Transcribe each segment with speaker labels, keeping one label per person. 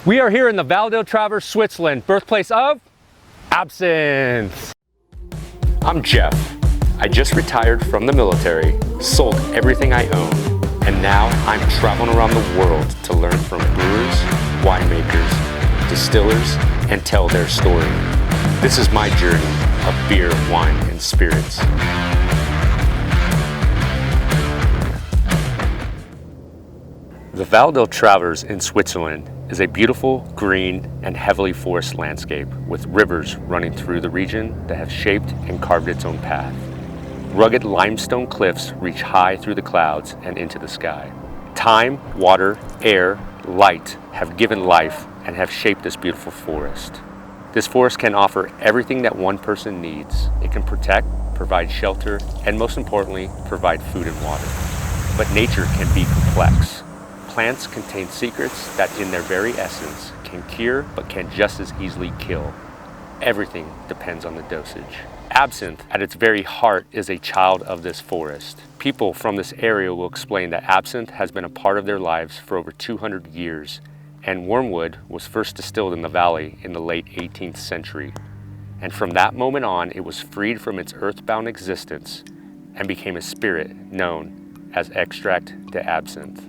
Speaker 1: We are here in the Valuetainment, Switzerland, birthplace of absinthe. I'm Jeff. I just retired from the military, sold everything I own, and now I'm traveling around the world to learn from brewers, winemakers, distillers, and tell their story. This is my journey of beer, wine, and spirits. The Val del Travers in Switzerland is a beautiful, green, and heavily forested landscape with rivers running through the region that have shaped and carved its own path. Rugged limestone cliffs reach high through the clouds and into the sky. Time, water, air, light have given life and have shaped this beautiful forest. This forest can offer everything that one person needs. It can protect, provide shelter, and most importantly, provide food and water. But nature can be complex. Plants contain secrets that in their very essence can cure but can just as easily kill. Everything depends on the dosage. Absinthe, at its very heart, is a child of this forest. People from this area will explain that absinthe has been a part of their lives for over 200 years, and wormwood was first distilled in the valley in the late 18th century. And from that moment on, it was freed from its earthbound existence and became a spirit known as extract de absinthe.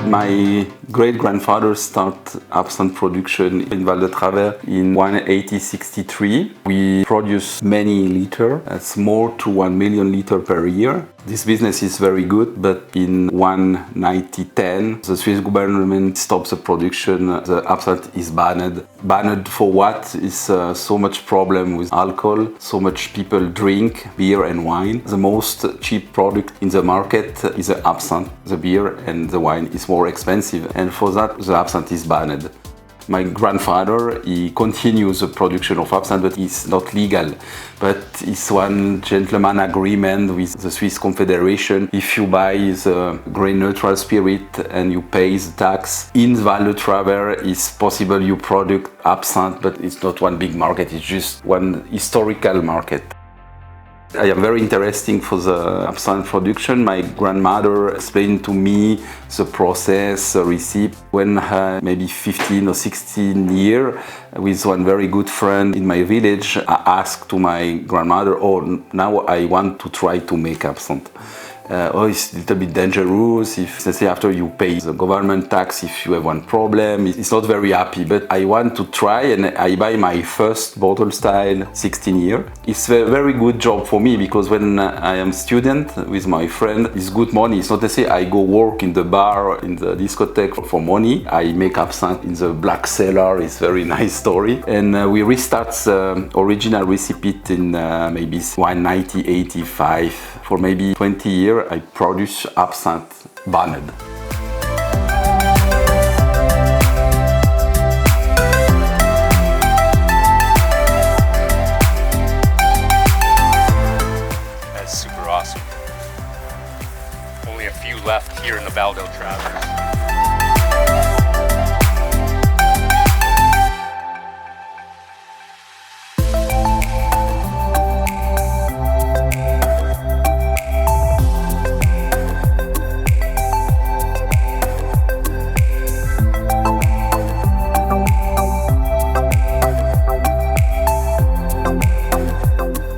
Speaker 2: My great-grandfather started absinthe production in Val de Travers in 1863. We produce many liters, that's more to 1 million liters per year. This business is very good, but in 1910, the Swiss government stops the production. The absinthe is banned. Banned for what? Is so much problem with alcohol, so much people drink beer and wine. The most cheap product in the market is the absinthe. The beer and the wine is more expensive, and for that the absinthe is banned. My grandfather, he continues the production of absinthe, but it's not legal. But it's one gentleman agreement with the Swiss Confederation. If you buy the grain neutral spirit and you pay the tax in Val de Travers, it's possible you produce absinthe, but it's not one big market, it's just one historical market. I am very interested for the absinthe production. My grandmother explained to me the process, the recipe. When I maybe 15 or 16 years, with one very good friend in my village, I asked to my grandmother, oh, now I want to try to make absinthe. It's a little bit dangerous if, let's say, after you pay the government tax, if you have one problem, it's not very happy. But I want to try, and I buy my first bottle style 16 years. It's a very good job for me, because when I am student with my friend, it's good money. It's not to say I go work in the bar, in the discotheque for money. I make absinthe in the black cellar. It's a very nice story. And we restart the original recipe in maybe 1985. For maybe 20 years, I produce absinthe banned.
Speaker 1: That's super awesome. Only a few left here in the Val del Travers.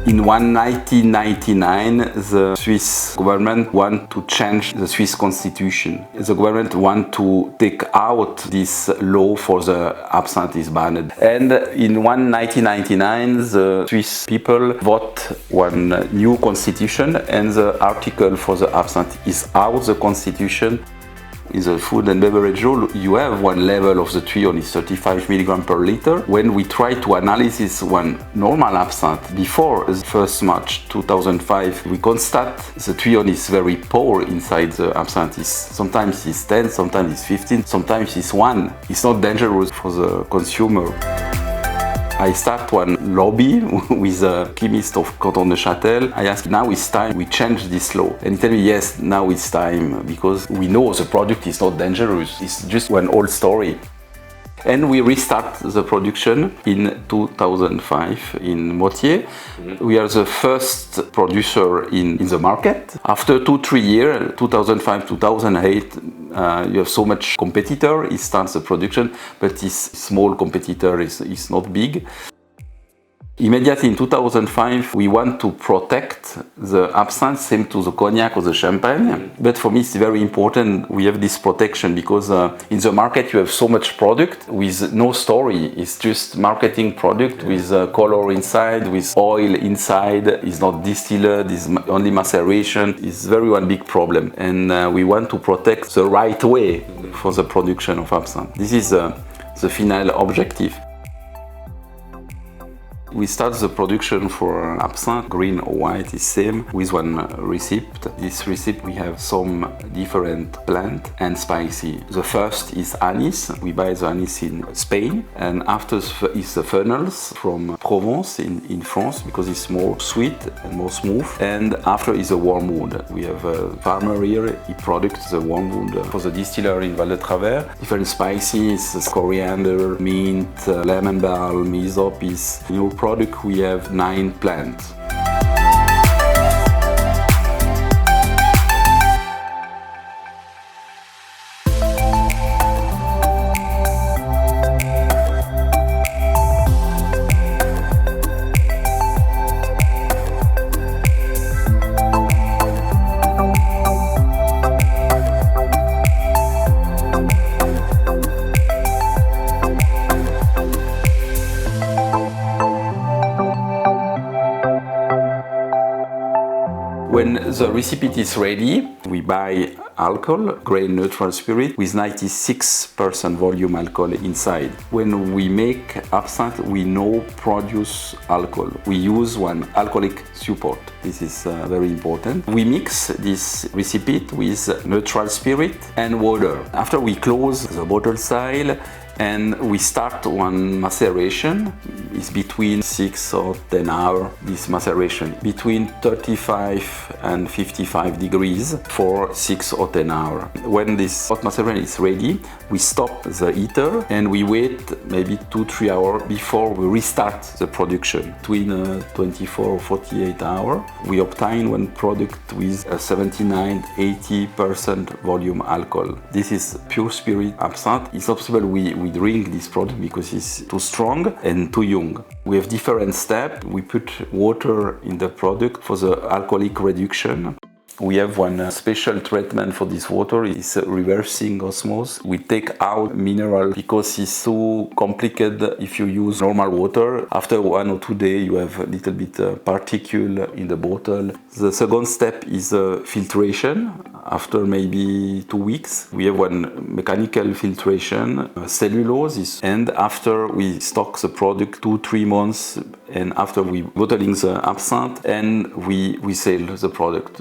Speaker 2: In 1999, the Swiss government want to change the Swiss constitution. The government want to take out this law for the absinthe is banned. And in 1999, the Swiss people vote one new constitution, and the article for the absinthe is out the constitution. In the food and beverage rule, you have one level of the trione is 35 milligrams per liter. When we try to analyze this one normal absinthe before the 1st March 2005, we constate the trione is very poor inside the absinthe. Sometimes it's 10, sometimes it's 15, sometimes it's 1. It's not dangerous for the consumer. I start one lobby with a chemist of Canton de Châtel. I asked, now it's time we change this law. And he told me, yes, now it's time, because we know the product is not dangerous. It's just one old story. And we restart the production in 2005 in Motier. We are the first producer in the market. After 2-3 years, 2005, 2008, you have so much competitor. It starts the production, but this small competitor is not big. Immediately in 2005, we want to protect the absinthe, same to the cognac or the champagne. But for me, it's very important we have this protection because in the market you have so much product with no story. It's just marketing product with color inside, with oil inside. It's not distilled, it's only maceration. It's very one big problem. And we want to protect the right way for the production of absinthe. This is the final objective. We start the production for absinthe, green or white is same, with one recipe. This recipe we have some different plant and spicy. The first is anise. We buy the anise in Spain, and after is the fennels from Provence in France because it's more sweet and more smooth. And after is the wormwood. We have a farmer here. He products the wormwood for the distillery in Val de Travers. Different spices, coriander, mint, lemon balm, hyssop. In our product we have 9 plants. When the recipe is ready, we buy alcohol, grain neutral spirit, with 96% volume alcohol inside. When we make absinthe, we no produce alcohol. We use one alcoholic support. This is very important. We mix this recipe with neutral spirit and water. After we close the bottle style, and we start one maceration. It's between 6 or 10 hours, this maceration. Between 35 and 55 degrees for 6 or 10 hours. When this hot maceration is ready, we stop the heater and we wait maybe 2-3 hours before we restart the production. Between 24 or 48 hours, we obtain one product with a 79-80% volume alcohol. This is pure spirit absinthe. It's not possible we drink this product because it's too strong and too young. We have different steps. We put water in the product for the alcoholic reduction. We have one special treatment for this water. It's reversing osmosis. We take out mineral because it's too complicated if you use normal water. After 1 or 2 days, you have a little bit particle in the bottle. The second step is filtration. After maybe 2 weeks, we have one mechanical filtration, cellulose, and after we stock the product 2-3 months, and after we bottling the absinthe, and we sell the product.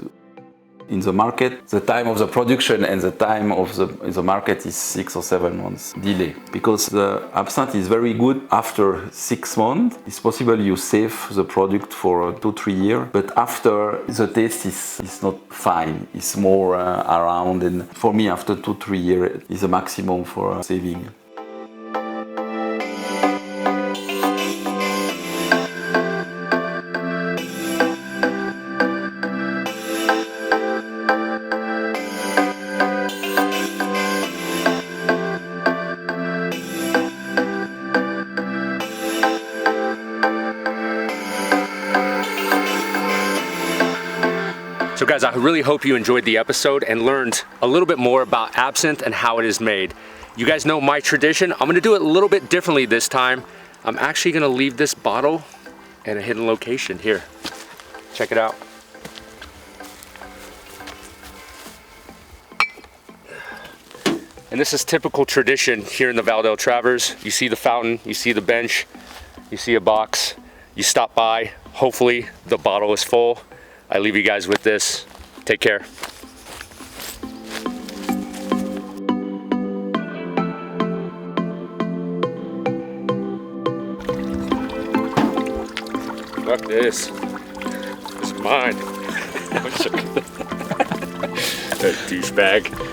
Speaker 2: In the market, the time of the production and the time of the market is 6 or 7 months delay. Because the absinthe is very good after 6 months. It's possible you save the product for 2-3 years, but after the taste is not fine. It's more around, and for me after 2-3 years is the maximum for saving.
Speaker 1: So guys, I really hope you enjoyed the episode and learned a little bit more about absinthe and how it is made. You guys know my tradition. I'm gonna do it a little bit differently this time. I'm actually gonna leave this bottle in a hidden location here. Check it out. And this is typical tradition here in the Val de Travers. You see the fountain, you see the bench, you see a box, you stop by, hopefully the bottle is full. I leave you guys with this. Take care. Fuck this. This is mine. That douchebag.